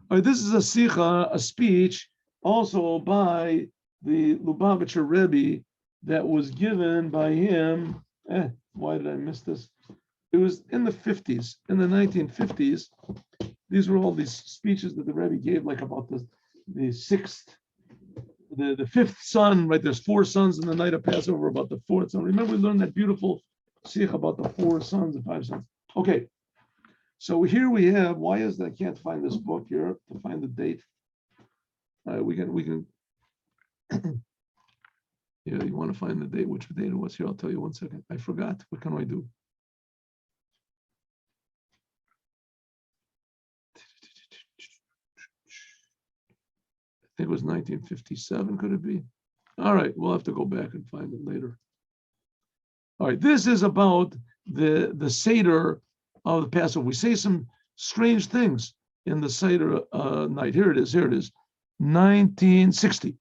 All right, this is a sicha, a speech, also by the Lubavitcher Rebbe that was given by him. Why did I miss this? It was in the 50s, in the 1950s. These were all these speeches that the Rebbe gave, like about the fifth son, right? There's four sons in the night of Passover, about the fourth son. Remember, we learned that beautiful sikh about the four sons and five sons. Okay, so here we have, why is that I can't find this book here to find the date? We can, yeah, you want to find the date, which date it was here? I'll tell you 1 second. I forgot. What can I do? I think it was 1957, could it be? All right, we'll have to go back and find it later. All right, this is about the Seder of the Passover. We say some strange things in the Seder night. Here it is. 1960.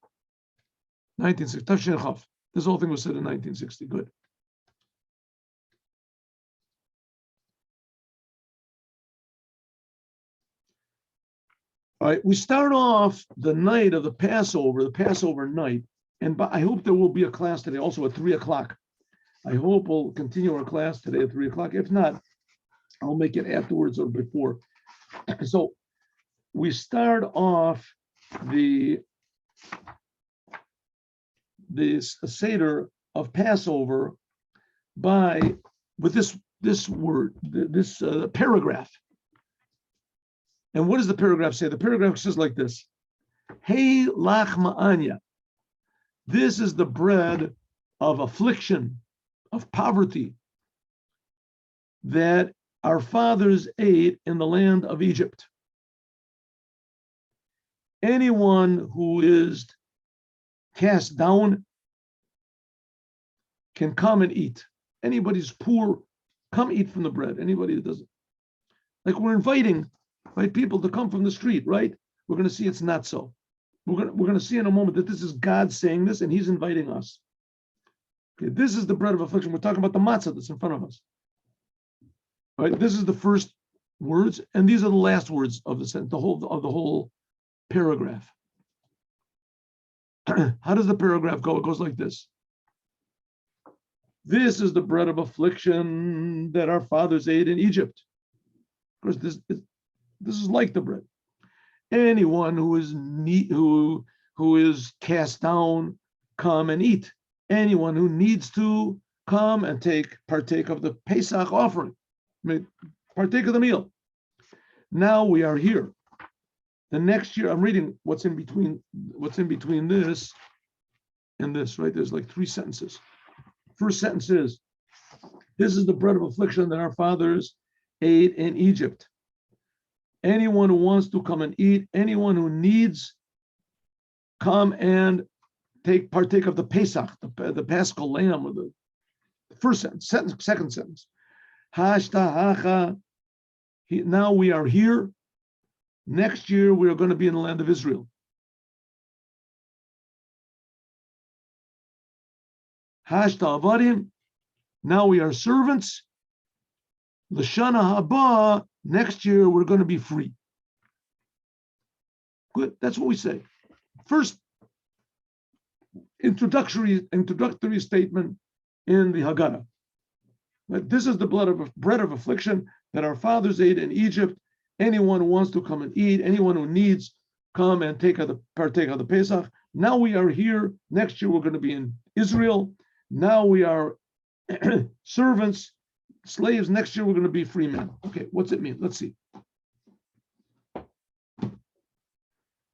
1960. Tafshin Chaf. This whole thing was said in 1960. Good. All right, we start off the night of the Passover night, and I hope there will be a class today also at 3 o'clock. I hope we'll continue our class today at 3 o'clock. If not, I'll make it afterwards or before. So we start off the Seder of Passover with this word, this paragraph. And what does the paragraph say? The paragraph says like this: Hey lach ma'anya. This is the bread of affliction, of poverty, that our fathers ate in the land of Egypt. Anyone who is cast down can come and eat. Anybody's poor, come eat from the bread. Anybody that doesn't. Like we're inviting, right, people to come from the street, right? We're going to see it's not so. We're going to see in a moment that this is God saying this and he's inviting us. Okay, this is the bread of affliction. We're talking about the matzah that's in front of us. All right, this is the first words, and these are the last words of the sentence, the whole paragraph. How does the paragraph go? It goes like this. This is the bread of affliction that our fathers ate in Egypt. Of course, this is like the bread. Anyone who is cast down, come and eat. Anyone who needs to come and partake of the Pesach offering, partake of the meal. Now we are here. The next year, I'm reading what's in between this and this, right? There's like 3 sentences. First sentence is, this is the bread of affliction that our fathers ate in Egypt. Anyone who wants to come and eat, anyone who needs, come and partake of the Pesach, the Paschal lamb, or the first sentence. Second sentence. Now we are here. Next year we are going to be in the land of Israel. Hashta avadim. Now we are servants. L'shana haba. Next year we're going to be free. Good. That's what we say. First introductory statement in the Hagadda. But this is the bread of affliction that our fathers ate in Egypt. Anyone who wants to come and eat, anyone who needs, come and partake of the Pesach. Now we are here. Next year we're going to be in Israel. Now we are servants, slaves. Next year we're going to be free men. Okay, what's it mean? Let's see.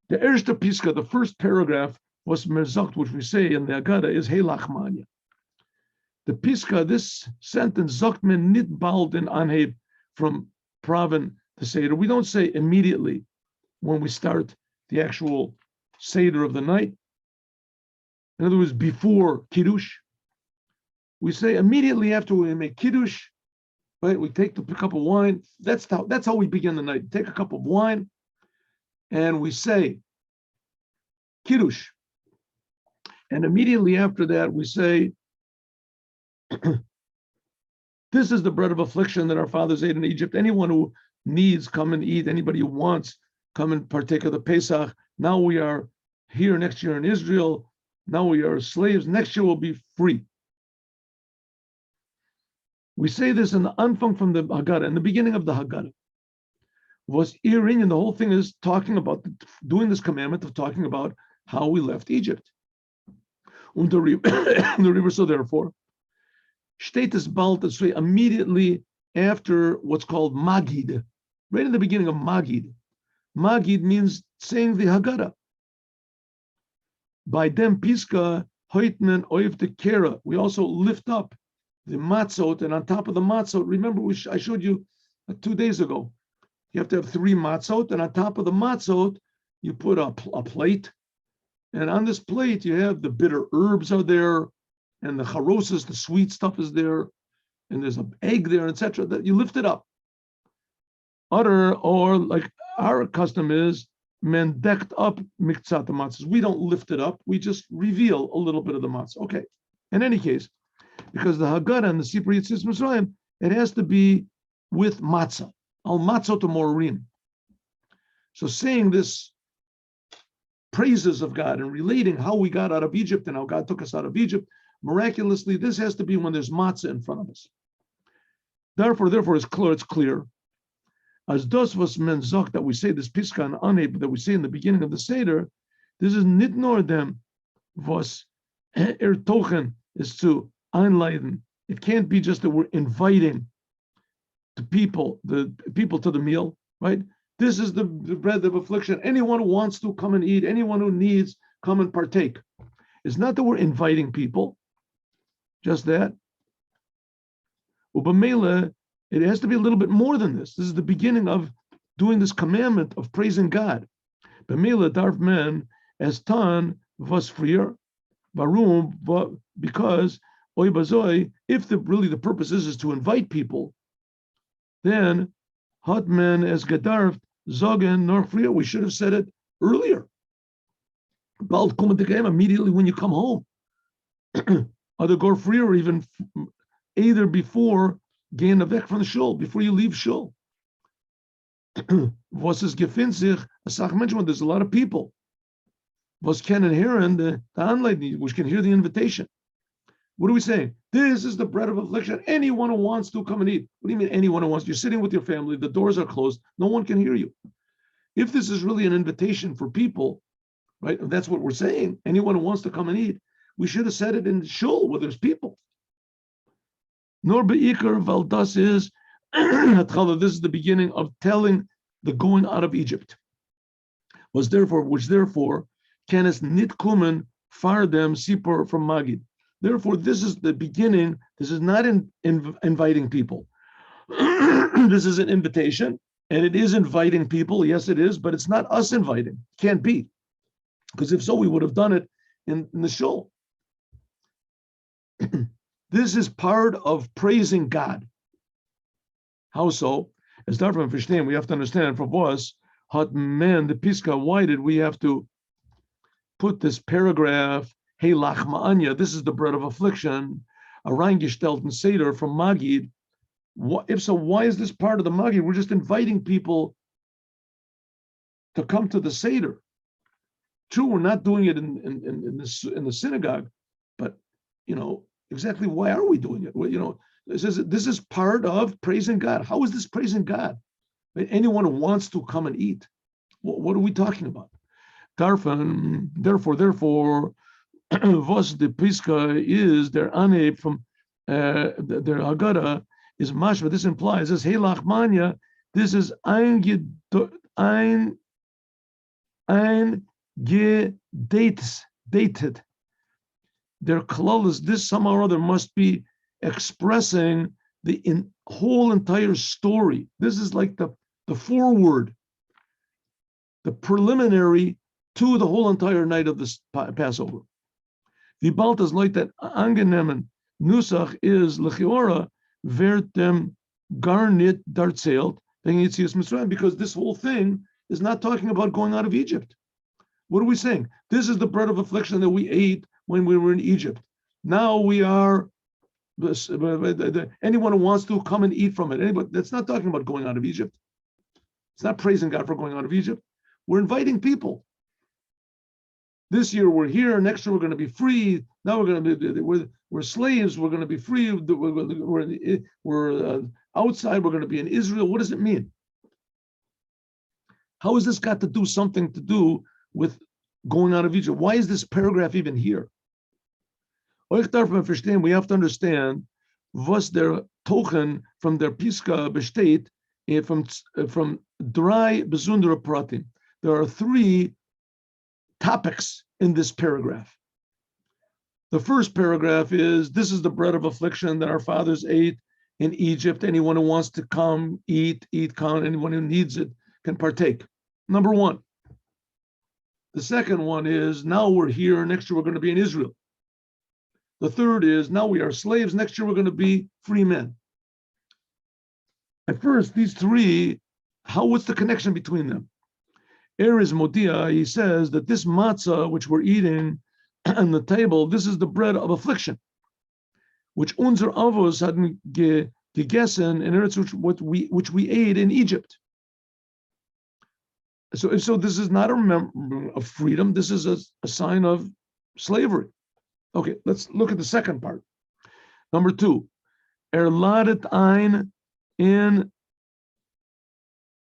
The erste Piska, the first paragraph, was merzakt, which we say in the Hagadda, is Heilach Manya. The Piska, this sentence, zakt men nit bald in anheb, from Pravin to Seder. We don't say immediately when we start the actual Seder of the night. In other words, before Kiddush. We say immediately after we make Kiddush, right? We take the cup of wine. That's how we begin the night. Take a cup of wine and we say Kiddush. And immediately after that, we say, this is the bread of affliction that our fathers ate in Egypt. Anyone who needs, come and eat. Anybody who wants, come and partake of the Pesach. Now we are here next year in Israel. Now we are slaves. Next year we'll be free. We say this in the Anfang from the Hagadda, in the beginning of the Hagadda. Was earring, and the whole thing is talking about doing this commandment of talking about how we left Egypt. Und the Rebbe, so therefore, steht es bald immediately after what's called Magid, right in the beginning of Magid. Magid means saying the Hagadda. By dem Piska, Heutman oiv the Kera. We also lift up the matzot, and on top of the matzot, remember I showed you 2 days ago, you have to have 3 matzot, and on top of the matzot, you put a plate, and on this plate, you have the bitter herbs are there, and the charoses, the sweet stuff is there, and there's an egg there, etc. That you lift it up. Or like our custom is, men decked up miktzat the matzahs. We don't lift it up, we just reveal a little bit of the matzah. Okay. In any case, because the Hagadda and the Sipur Yitzis Mitzrayim, it has to be with matzah. Al matzot morim. So saying this praises of God and relating how we got out of Egypt and how God took us out of Egypt, miraculously, this has to be when there's matzah in front of us. Therefore, it's clear. As das was men sagt that we say this piska and aneb that we say in the beginning of the Seder, this is nit nor them was tochen is to einleiten. It can't be just that we're inviting the people to the meal, right? This is the bread of affliction. Anyone who wants to come and eat, anyone who needs, come and partake. It's not that we're inviting people, just that. Ubamela, it has to be a little bit more than this. This is the beginning of doing this commandment of praising God. Bamela darf men as tan was freer, barum, because oy bazoi, if the purpose is to invite people, then hot men as gedarf zogen nor freer. We should have said it earlier. Bald kommen the game immediately when you come home. Other go free, or even either before gain a weg from the shul, before you leave shul. Was is gefindt sich a sach mention when there's a lot of people. Was can inherit the anleitning, which can hear the invitation. What are we saying? This is the bread of affliction. Anyone who wants to come and eat. What do you mean anyone who wants? You're sitting with your family, the doors are closed, no one can hear you. If this is really an invitation for people, right? That's what we're saying. Anyone who wants to come and eat, we should have said it in shul where there's people. Nor be'ikar valdas is this is the beginning of telling the going out of Egypt. Which therefore can es nit kumen far them sipor from Magid. Therefore, this is the beginning. This is not inviting people. This is an invitation, and it is inviting people. Yes, it is, but it's not us inviting. Can't be, because if so, we would have done it in the shul. This is part of praising God. How so? As darfman verstehen, we have to understand from was hat men the piska. Why did we have to put this paragraph? Hey lachma anya. This is the bread of affliction. A reingestellten seder from Magid. If so, why is this part of the Magid? We're just inviting people to come to the seder. True, we're not doing it in the synagogue, but exactly why are we doing it? Well, this is part of praising God. How is this praising God? Right? Anyone who wants to come and eat. What are we talking about? Therefore, was the piska is their ane from their Hagadda is mashma. This implies this hey lachmanya. This is ein dated. Their klal this somehow or other must be expressing the whole entire story. This is like the foreword, the preliminary to the whole entire night of this Passover. The Baltas like that angenehmen Nusach is lechiora wird dem gar nit darzählt wegen Yetzias Mitzrayim, because this whole thing is not talking about going out of Egypt. What are we saying? This is the bread of affliction that we ate when we were in Egypt. Now we are anyone who wants to come and eat from it. Anybody, that's not talking about going out of Egypt. It's not praising God for going out of Egypt. We're inviting people. This year we're here. Next year we're going to be free. Now we're going to be we're slaves. We're going to be free. We're outside. We're going to be in Israel. What does it mean? How has this got to do something to do with going out of Egypt? Why is this paragraph even here? We have to understand was der Tochen from der Piska besteht from drei besondere Pratim. There are three topics in this paragraph. The first paragraph is, this is the bread of affliction that our fathers ate in Egypt. Anyone who wants to come, eat, come. Anyone who needs it can partake. Number one. The second one is, now we're here, next year we're going to be in Israel. The third is, now we are slaves, next year we're going to be free men. At first, these three, what's the connection between them? Erez Modia, he says that this matzah, which we're eating on the table, this is the bread of affliction, which unser Avos hadn't gegessen, and it's which we ate in Egypt. So this is not a freedom, this is a sign of slavery. Okay, let's look at the second part. Number two, ladet ein in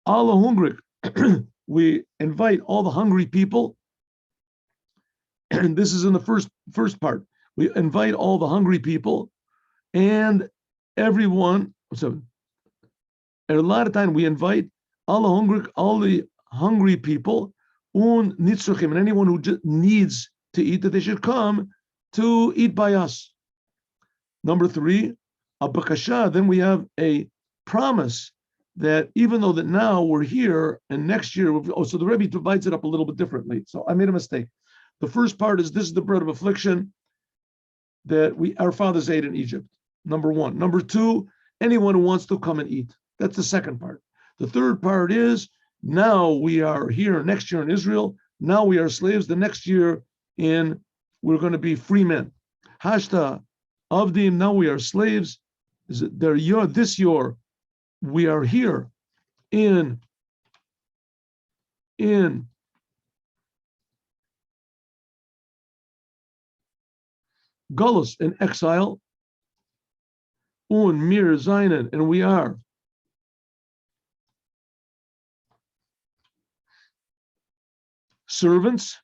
alle hungrig. We invite all the hungry people, and this is in the first part. We invite all the hungry people and everyone. So, ladet ein, we invite all the hungry people, and anyone who needs to eat, that they should come to eat by us. Number three, a bakasha, then we have a promise that even though that now we're here and next year, so the Rebbe divides it up a little bit differently. So I made a mistake. The first part is, this is the bread of affliction that our fathers ate in Egypt. Number one. Number two, anyone who wants to come and eat. That's the second part. The third part is, now we are here next year in Israel. Now we are slaves. The next year we're going to be free men. Hashta Avdim, now we are slaves. This year we are here in Gullus, in exile, Mir Zainen, and we are servants.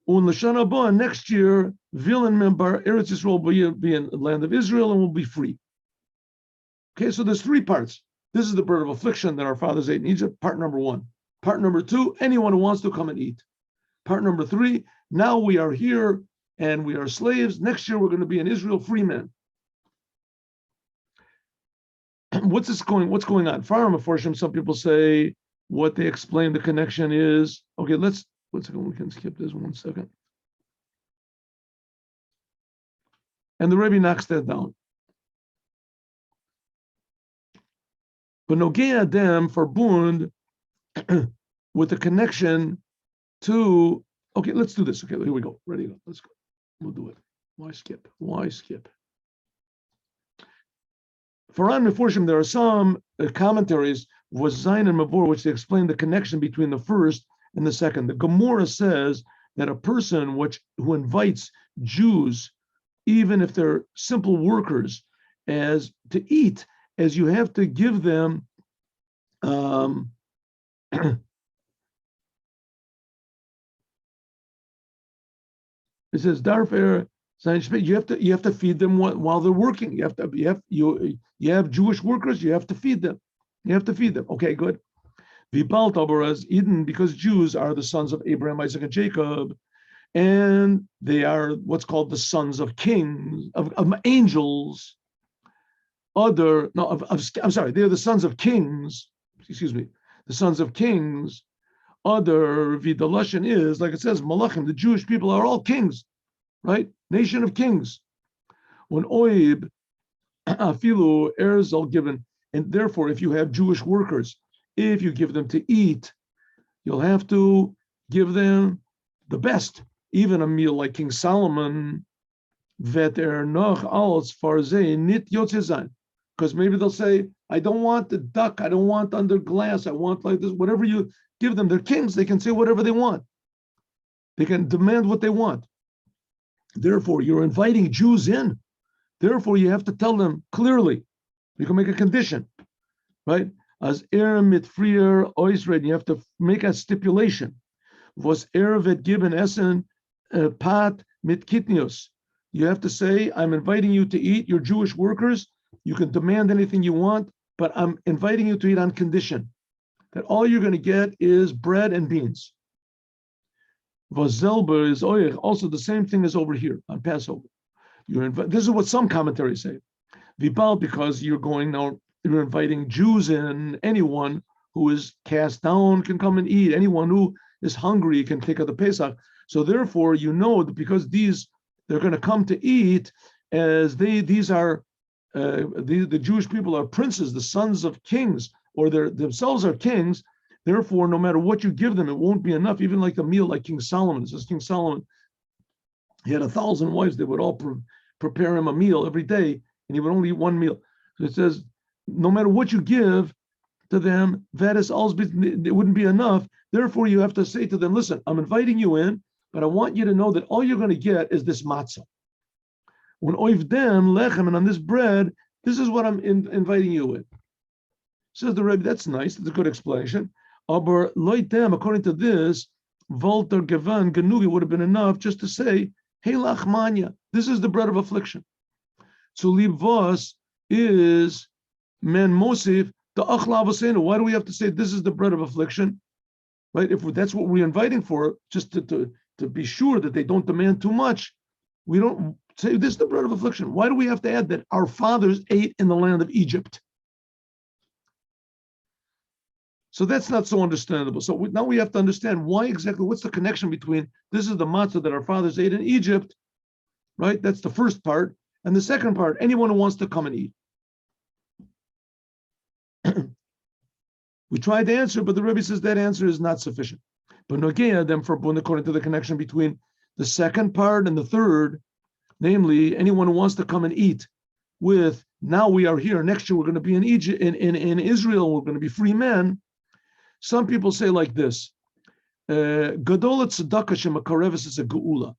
L'shana haba, next year, Vilan Membar, Eretz Yisrael will be in the land of Israel and will be free. Okay, so there's three parts. This is the bread of affliction that our fathers ate in Egypt, part number one. Part number two, anyone who wants to come and eat. Part number three, now we are here and we are slaves. Next year we're going to be in Israel, free men. What's going on? Farm Aforshim, some people say what they explain the connection is. Okay, one second, we can skip this 1 second. And the Rebbe knocks that down. But Nogei Adem verbund with the connection to, okay, let's do this. Okay, here we go. Ready to go. Let's go. We'll do it. Why skip? For Ran Meforshim, there are some commentaries, was Zayin and Mavor, which they explain the connection between the first and the second. The Gemara says that a person who invites Jews, even if they're simple workers, as to eat, as you have to give them it says Darfer, you have to feed them while they're working. You have Jewish workers, you have to feed them. Okay, good. Vibalt Abaraz Eden, because Jews are the sons of Abraham, Isaac, and Jacob, and they are what's called the sons of kings, of angels. I'm sorry, they're the sons of kings. Excuse me, the sons of kings. Other Vidalushan is, like it says, Malachim, the Jewish people are all kings, right? Nation of kings. When Oib, Afilu, Erzal given, and therefore, if you have Jewish workers, if you give them to eat, you'll have to give them the best. Even a meal like King Solomon, vet noch als farzeh nit yotzezan, because maybe they'll say, I don't want the duck. I don't want under glass. I want like this. Whatever you give them, they're kings. They can say whatever they want. They can demand what they want. Therefore, you're inviting Jews in. Therefore, you have to tell them clearly. You can make a condition, right? As mit frier oisred, you have to make a stipulation. Was vet given essen pat mit kitnios. You have to say, I'm inviting you to eat. You're Jewish workers. You can demand anything you want, but I'm inviting you to eat on condition that all you're going to get is bread and beans. Vazelber is oich, also the same thing as over here on Passover. This is what some commentaries say. Vibal, because you're inviting Jews in. Anyone who is cast down can come and eat. Anyone who is hungry can take out the Pesach. So therefore, you know that because they're going to come to eat, as the Jewish people are princes, the sons of kings, or themselves are kings. Therefore, no matter what you give them, it won't be enough. Even like a meal like King Solomon. It says King Solomon, he had 1,000 wives. They would all prepare him a meal every day, and he would only eat one meal. So it says, no matter what you give to them, it wouldn't be enough. Therefore, you have to say to them, listen, I'm inviting you in, but I want you to know that all you're going to get is this matzah. When oivdem lechem, and on this bread, this is what I'm inviting you in. Says the Rebbe, that's nice. That's a good explanation. Aber loitem, according to this, Volter Gevan Genugi would have been enough just to say, hey lachmanya, this is the bread of affliction. So libvos is men mosif the achlavosenu. Why do we have to say this is the bread of affliction? Right? If that's what we're inviting for, just to be sure that they don't demand too much, we don't say this is the bread of affliction. Why do we have to add that our fathers ate in the land of Egypt? So that's not so understandable. So now we have to understand why exactly, what's the connection between this is the matzah that our fathers ate in Egypt, right? That's the first part. And the second part, anyone who wants to come and eat. We tried to answer, but the Rebbe says that answer is not sufficient. But Nogea, then for Bund, according to the connection between the second part and the third, namely anyone who wants to come and eat with, now we are here, next year we're going to be in Egypt, in Israel, we're going to be free men. Some people say like this, Gadola tzedakah shemakareves is a geula,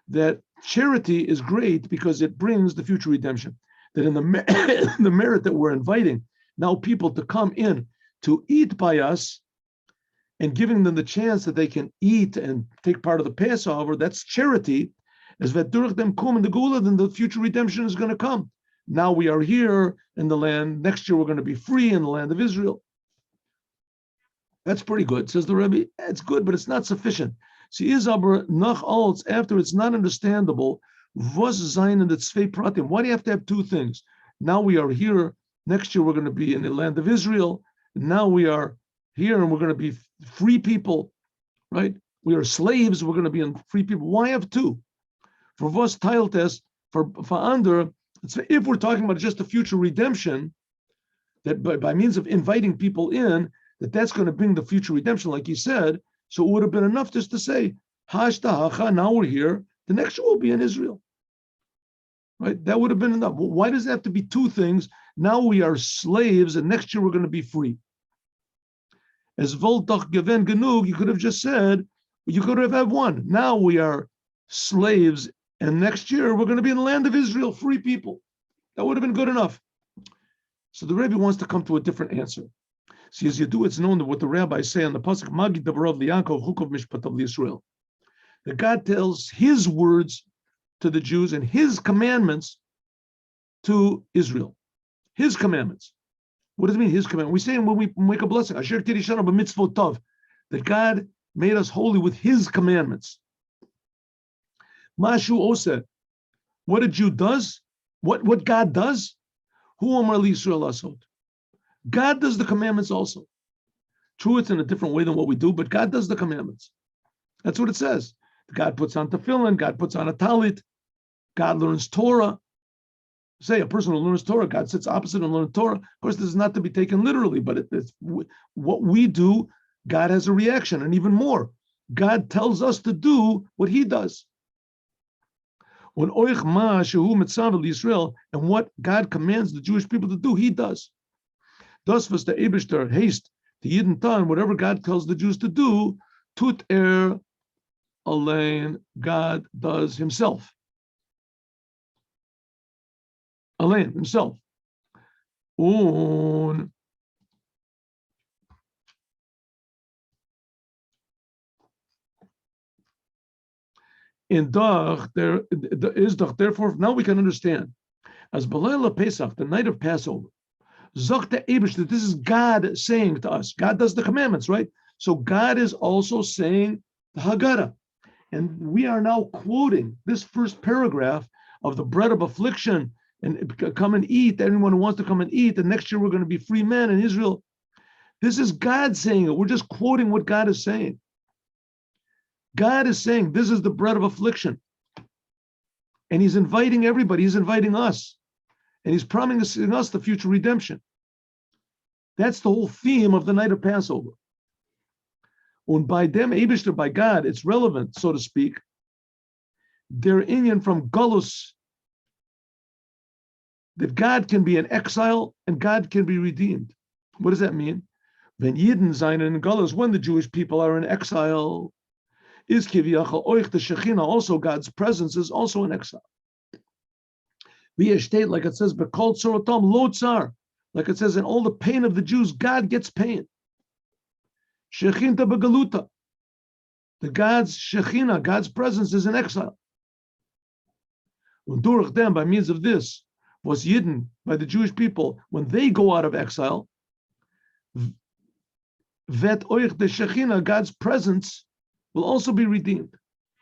that charity is great because it brings the future redemption. That in the merit that we're inviting now people to come in to eat by us and giving them the chance that they can eat and take part of the Passover, that's charity. As durch them come in the geula, then the future redemption is going to come. Now we are here in the land. Next year we're going to be free in the land of Israel. That's pretty good, says the Rebbe. It's good, but it's not sufficient. See, is aber nach alts, after it's not understandable, was sein in the tzvei pratim. Why do you have to have two things? Now we are here, next year we're going to be in the land of Israel, now we are here and we're going to be free people, right? We are slaves, we're going to be in free people. Why have two? For was teiltes, for under, if we're talking about just the future redemption, that by means of inviting people in, that's going to bring the future redemption, like he said. So it would have been enough just to say, now we're here, the next year will be in Israel. Right? That would have been enough. Why does it have to be two things? Now we are slaves, and next year we're going to be free. As Voltach Geven Genug, you could have just said, you could have had one. Now we are slaves, and next year we're going to be in the land of Israel, free people. That would have been good enough. So the Rebbe wants to come to a different answer. See, as you do, it's known that what the rabbis say on the pasuk Magi Davarav Liyankov Hukov Mishpatav Yisrael, that God tells His words to the Jews and His commandments to Israel. His commandments. What does it mean? His commandment. We say when we make a blessing, Asher Tirishana b'mitzvot tov, that God made us holy with His commandments. Mashu Oseh, what a Jew does, what God does, Hu Amar Li Yisrael Asot. God does the commandments also. True, it's in a different way than what we do, but God does the commandments. That's what it says. God puts on tefillin, God puts on a talit, God learns Torah. Say a person who learns Torah, God sits opposite and learns Torah. Of course, this is not to be taken literally, but it's what we do, God has a reaction, and even more. God tells us to do what He does. When oich ma shehu mitzav Yisrael, and what God commands the Jewish people to do, He does. Das was der Eibishter haste the Yidden Tan, whatever God tells the Jews to do, tut allein, God does himself. Allein, himself. Und in Dach, there is Dach, therefore, now we can understand. As Belayla Pesach, the night of Passover, Zok the Abish, that this is God saying to us. God does the commandments, right? So God is also saying the Hagadda. And we are now quoting this first paragraph of the bread of affliction and come and eat. Anyone who wants to come and eat, and next year we're going to be free men in Israel. This is God saying it. We're just quoting what God is saying. God is saying this is the bread of affliction. And he's inviting everybody. He's inviting us. And he's promising us the future redemption. That's the whole theme of the night of Passover. And by them, Eibishter, by God, it's relevant, so to speak. Their Inyan from Galus, that God can be in exile and God can be redeemed. What does that mean? When Yidden sein in Galus, when the Jewish people are in exile, is Kiviyachal Oich the Shekhinah, also God's presence is also in exile. Via state, like it says, Bekol Tzorotam Lo Tzar, like it says, in all the pain of the Jews, God gets pain. Shechinta Begaluta, the God's Shekhinah, God's presence is in exile. And durch them, by means of this, was Yidden, by the Jewish people, when they go out of exile, Vet Oich the Shekhinah, God's presence, will also be redeemed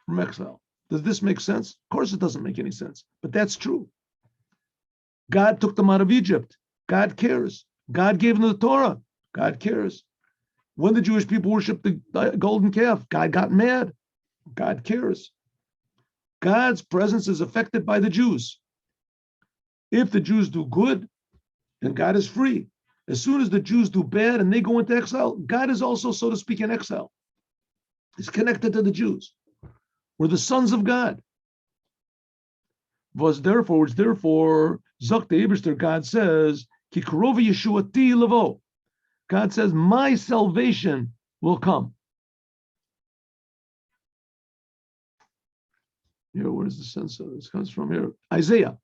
from exile. Does this make sense? Of course it doesn't make any sense, but that's true. God took them out of Egypt. God cares. God gave them the Torah. God cares. When the Jewish people worshiped the golden calf, God got mad. God cares. God's presence is affected by the Jews. If the Jews do good, then God is free. As soon as the Jews do bad and they go into exile, God is also, so to speak, in exile. He's connected to the Jews. We're the sons of God. Which therefore, Zok the Eibishter, God says, Ki karova Yeshuati levo. God says, my salvation will come. Here, where's the sense of this? Comes from here. Isaiah.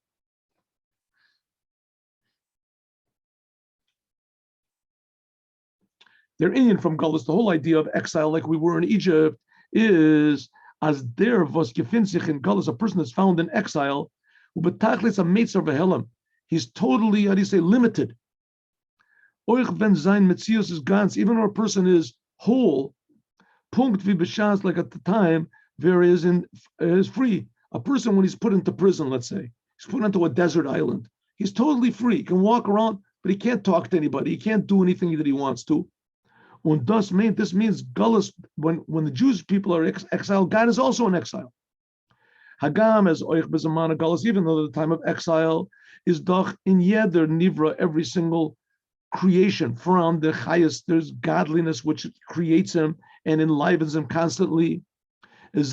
They're Indian from Galus. The whole idea of exile, like we were in Egypt, is as there was gefindt sich in Galus, a person that's found in exile, ubetachlis a meitzer v'helam. He's totally, how do you say, limited. Oich ben sein metzius is ganz, even when a person is whole, punkt vi b'shas, like at the time, there is free. A person, when he's put into prison, let's say, he's put into a desert island, he's totally free. He can walk around, but he can't talk to anybody. He can't do anything that he wants to. And this means Galus, when the Jewish people are exiled, God is also in exile. Hagam as oich bezamana Galus, even though the time of exile is doch in yeder nivra, every single creation from the highest, there's godliness which creates him and enlivens him constantly. God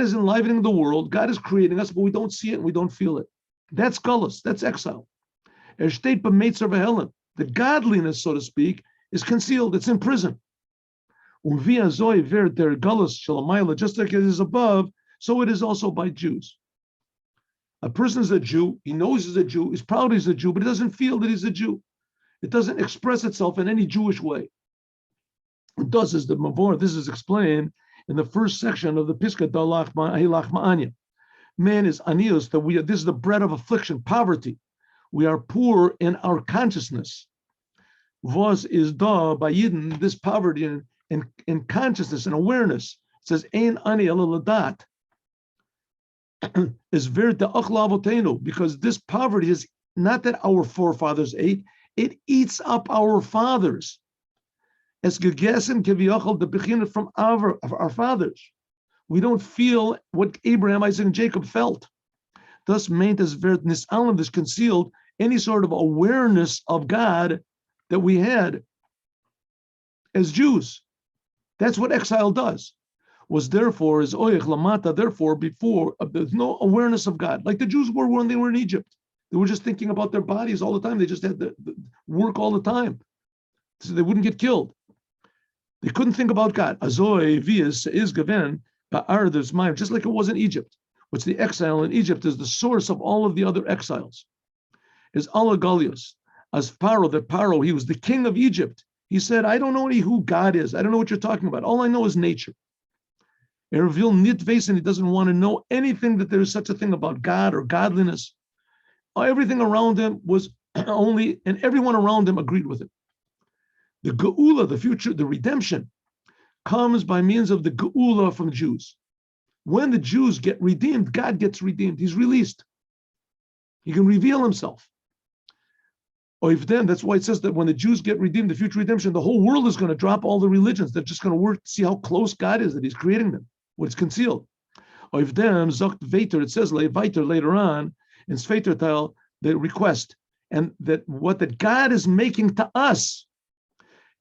is enlivening the world, God is creating us, but we don't see it and we don't feel it. That's Galus, that's exile. The godliness, so to speak, is concealed, it's in prison. Just like it is above, so it is also by Jews. A person is a Jew, he knows he's a Jew, he's proud he's a Jew, but he doesn't feel that he's a Jew. It doesn't express itself in any Jewish way. It does is the Mavor, this is explained in the first section of the Piska Dalach Ma'anya. Man is anios, that this is the bread of affliction, poverty. We are poor in our consciousness. Was is da by Yidden, this poverty in consciousness and awareness. It says, Ein ani eladat. Is verta achlavotenu, because this poverty is not that our forefathers ate, it eats up our fathers. Es gegessen keviyachal, the beginning from our fathers. We don't feel what Abraham, Isaac, and Jacob felt. Thus, meant as vert nisalim, this concealed any sort of awareness of God that we had as Jews. That's what exile does. Was therefore is oyech lamata. Therefore, before there's no awareness of God, like the Jews were when they were in Egypt. They were just thinking about their bodies all the time. They just had the work all the time, so they wouldn't get killed. They couldn't think about God. Azoy vias is given ba'ar there's mind, just like it was in Egypt. Which the exile in Egypt is the source of all of the other exiles. Is Allah Galius. As Paro, he was the king of Egypt. He said, I don't know who God is. I don't know what you're talking about. All I know is nature. Ervil Nitves, and he doesn't want to know anything that there is such a thing about God or godliness. Everything around him was only, and everyone around him agreed with it. The Geula, the future, the redemption, comes by means of the Geula from Jews. When the Jews get redeemed, God gets redeemed. He's released. He can reveal himself. Or if then, that's why it says that when the Jews get redeemed, the future redemption, the whole world is going to drop all the religions. They're just going to work to see how close God is, that he's creating them, what's concealed. Or if them, Zokt Veiter, it says Veiter later on, in Sveitertal, the request, and that what that God is making to us,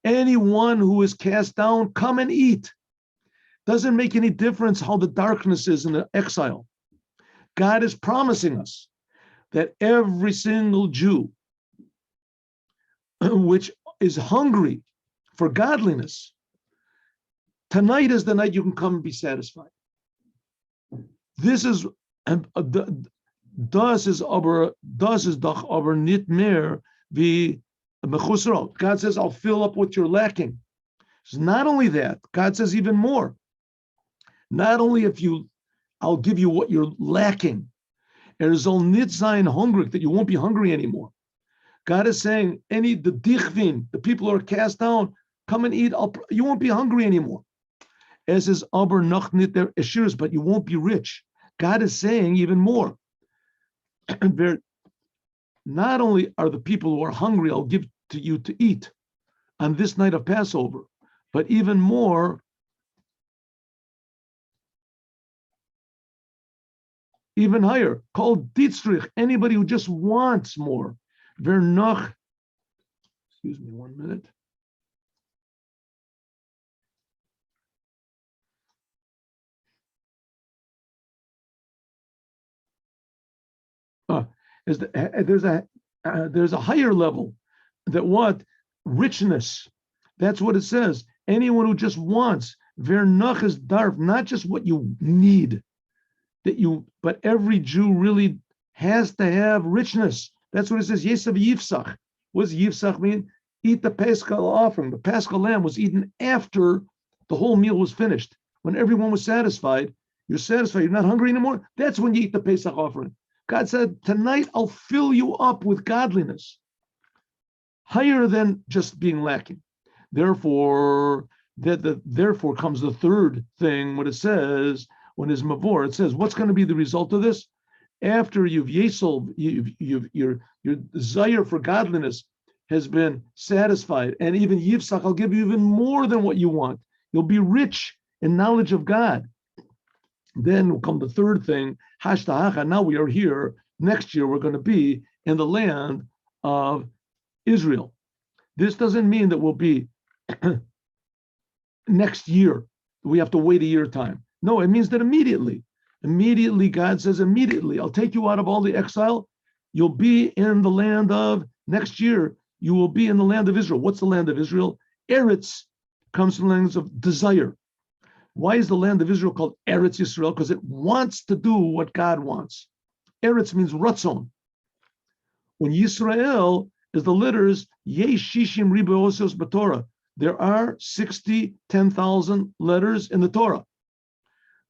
anyone who is cast down, come and eat. Doesn't make any difference how the darkness is in the exile. God is promising us that every single Jew which is hungry for godliness, tonight is the night you can come and be satisfied. This is das is doch aber nicht mehr wie mechusro. God says, I'll fill up what you're lacking. It's not only that, God says even more. Not only I'll give you what you're lacking. Soll nicht sein hungrig, that you won't be hungry anymore. God is saying, the dichvin, the people who are cast down, come and eat. You won't be hungry anymore. As is aber noch nicht der Eshirs, but you won't be rich. God is saying even more. Not only are the people who are hungry, I'll give to you to eat on this night of Passover, but even more, even higher, called Dietrich, anybody who just wants more. Noch, excuse me 1 minute. There's a higher level that what richness. That's what it says. Anyone who just wants noch is darf, not just what you need, but every Jew really has to have richness. That's what it says. Yesav Yifsach. What does Yifsach mean? Eat the Paschal offering. The Paschal lamb was eaten after the whole meal was finished. When everyone was satisfied, you're satisfied, you're not hungry anymore. That's when you eat the Pesach offering. God said, tonight I'll fill you up with godliness, higher than just being lacking. Therefore, therefore comes the third thing, what it says, when it's Mavor, it says, what's going to be the result of this? After you've yesel, your desire for godliness has been satisfied, and even Yivsach, I'll give you even more than what you want. You'll be rich in knowledge of God. Then will come the third thing, Hashtahacha. Now we are here. Next year we're going to be in the land of Israel. This doesn't mean that we'll be next year. We have to wait a year time. No, it means that immediately. Immediately, God says, immediately, I'll take you out of all the exile. You'll be in the land of, next year, you will be in the land of Israel. What's the land of Israel? Eretz comes from the language of desire. Why is the land of Israel called Eretz Yisrael? Because it wants to do what God wants. Eretz means Ratzon. When Yisrael is the letters, Yesh Shishim Riba Osios B'Torah. There are 10,000 letters in the Torah.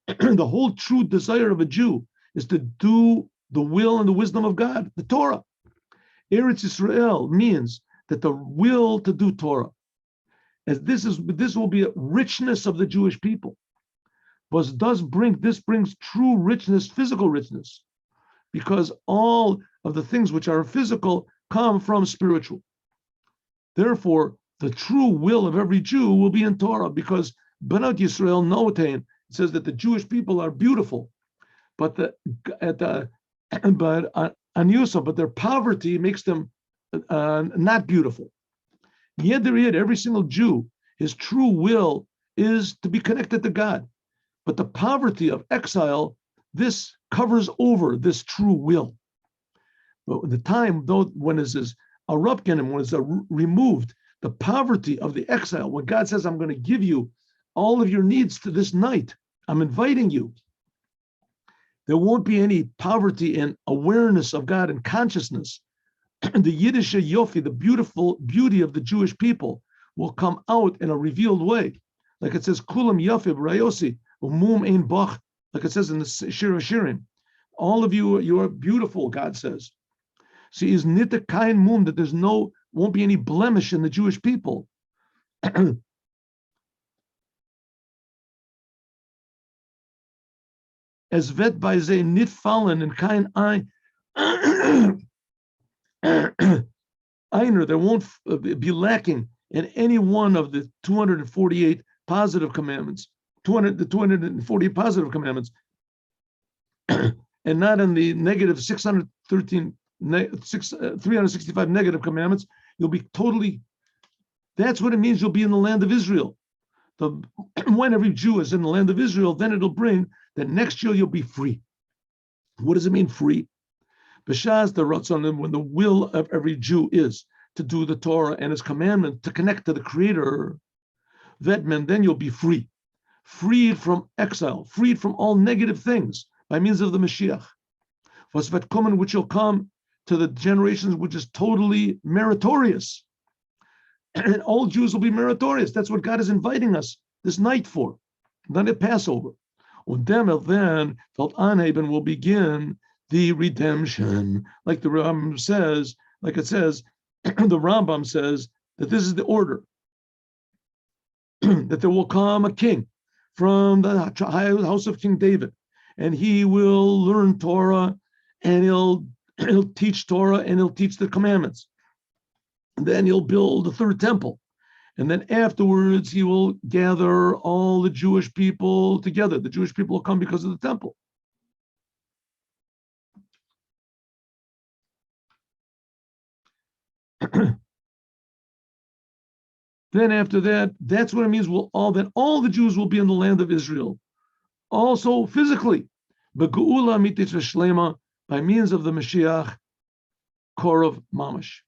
The whole true desire of a Jew is to do the will and the wisdom of God, the Torah. Eretz Yisrael means that the will to do Torah. As this will be a richness of the Jewish people. But this brings true richness, physical richness, because all of the things which are physical come from spiritual. Therefore, the true will of every Jew will be in Torah, because Banat Yisrael Notain says that the Jewish people are beautiful, but their poverty makes them not beautiful. Yet every single Jew, his true will is to be connected to God. But the poverty of exile, this covers over this true will. But the time, though, when is a rupkin, when it's removed, the poverty of the exile, when God says, I'm going to give you all of your needs to this night, I'm inviting you. There won't be any poverty in awareness of God and consciousness. The Yiddish Yofi, the beautiful beauty of the Jewish people, will come out in a revealed way. Like it says, Kulam Yofi Rayosi, Umum Ein Bach, like it says in the Shir Shirim. All of you are beautiful, God says. See, is nita kain mum, that won't be any blemish in the Jewish people. As vet by ze nit fallen and kein ein einer, there won't be lacking in any one of the 248 positive commandments, the 248 positive commandments, and not in the negative 613, 365 negative commandments. You'll be totally, that's what it means you'll be in the land of Israel. When every Jew is in the land of Israel, then it'll bring that next year you'll be free. What does it mean, free? B'shas the ratzon, when the will of every Jew is to do the Torah and His commandment, to connect to the Creator, Vedman, then you'll be free, freed from exile, freed from all negative things by means of the Moshiach. Vasvetkomen, which will come to the generations which is totally meritorious. And all Jews will be meritorious. That's what God is inviting us this night for. Then at Passover. Und then felt Anheben will begin the redemption. Like the Rambam says, like it says, the Rambam says that this is the order. That there will come a king from the house of King David, and he will learn Torah, and he'll teach Torah, and he'll teach the commandments. And then he'll build the third temple. And then afterwards, he will gather all the Jewish people together. The Jewish people will come because of the temple. Then after that, that's what it means. All the Jews will be in the land of Israel, also physically, but Geula mitzvah shlema, by means of the Moshiach, Korov Mamash.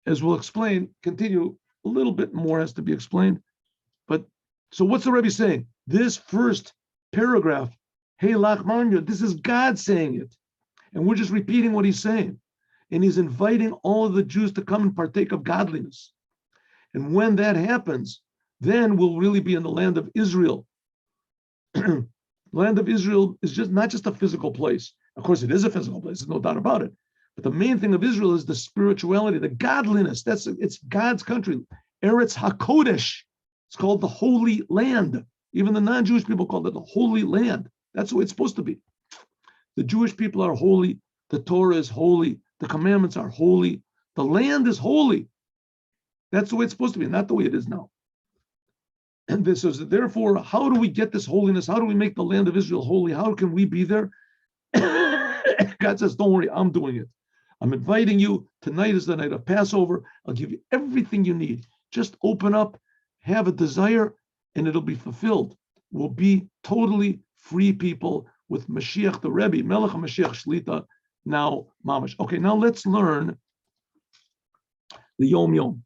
As we'll explain, continue, a little bit more has to be explained. But so what's the Rebbe saying? This first paragraph, Hey Lachmanya, this is God saying it. And we're just repeating what he's saying. And he's inviting all of the Jews to come and partake of godliness. And when that happens, then we'll really be in the land of Israel. Land of Israel is not just a physical place. Of course, it is a physical place, there's no doubt about it. But the main thing of Israel is the spirituality, the godliness. It's God's country. Eretz HaKodesh. It's called the Holy Land. Even the non-Jewish people call it the Holy Land. That's the way it's supposed to be. The Jewish people are holy. The Torah is holy. The commandments are holy. The land is holy. That's the way it's supposed to be, not the way it is now. And this is, therefore, how do we get this holiness? How do we make the land of Israel holy? How can we be there? God says, don't worry, I'm doing it. I'm inviting you. Tonight is the night of Passover. I'll give you everything you need. Just open up, have a desire, and it'll be fulfilled. We'll be totally free people with Mashiach the Rebbe, Melech HaMashiach Shlita, now Mamash. Okay, now let's learn the Yom Yom.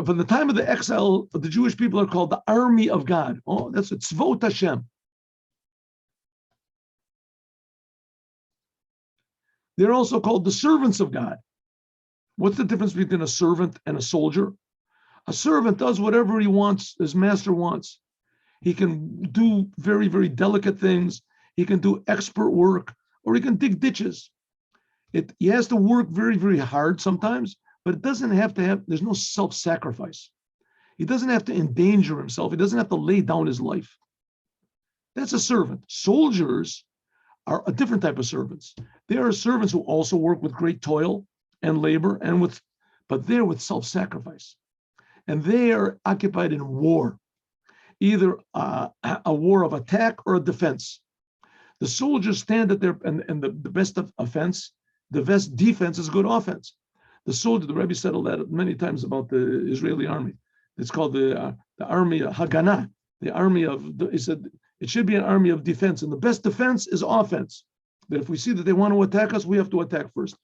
From the time of the exile, the Jewish people are called the army of God. Oh, that's it. Tzvot Hashem. They're also called the servants of God. What's the difference between a servant and a soldier? A servant does whatever he wants, his master wants. He can do very, very delicate things. He can do expert work, or he can dig ditches. He has to work very, very hard sometimes, but it doesn't have to have, there's no self-sacrifice. He doesn't have to endanger himself. He doesn't have to lay down his life. That's a servant. Soldiers are a different type of servants. They are servants who also work with great toil and labor, but they're with self-sacrifice. And they are occupied in war, either a war of attack or a defense. The soldiers stand at their, and the best of offense, the best defense is good offense. The soldier, the Rebbe said that many times about the Israeli army. It's called the army of Haganah, the army of, he said, it should be an army of defense. And the best defense is offense. That if we see that they want to attack us, we have to attack first.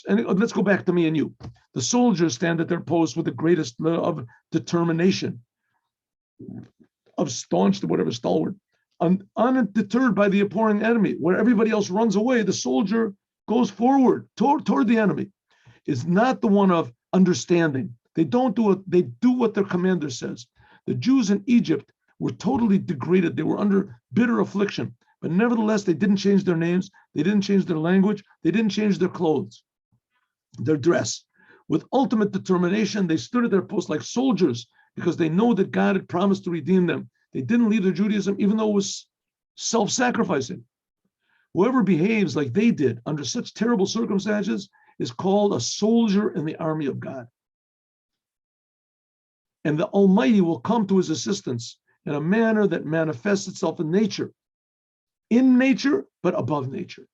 And let's go back to me and you. The soldiers stand at their post with the greatest of determination, of staunch, whatever, stalwart, undeterred by the abhorring enemy. Where everybody else runs away, the soldier goes forward toward the enemy. Is not the one of understanding. They don't do it. They do what their commander says. The Jews in Egypt were totally degraded. They were under bitter affliction, but nevertheless, they didn't change their names. They didn't change their language. They didn't change their clothes, their dress. With ultimate determination, they stood at their post like soldiers because they know that God had promised to redeem them. They didn't leave their Judaism, even though it was self-sacrificing. Whoever behaves like they did under such terrible circumstances is called a soldier in the army of God. And the Almighty will come to his assistance in a manner that manifests itself in nature, but above nature.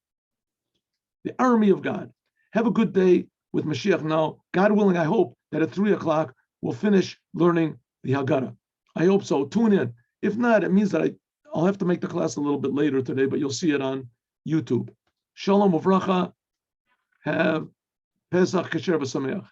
The army of God. Have a good day with Moshiach now. God willing, I hope that at 3:00 we'll finish learning the Hagadda. I hope so. Tune in. If not, it means that I'll have to make the class a little bit later today, but you'll see it on YouTube. Shalom uvracha. Have Pesach Kasher v'Sameach.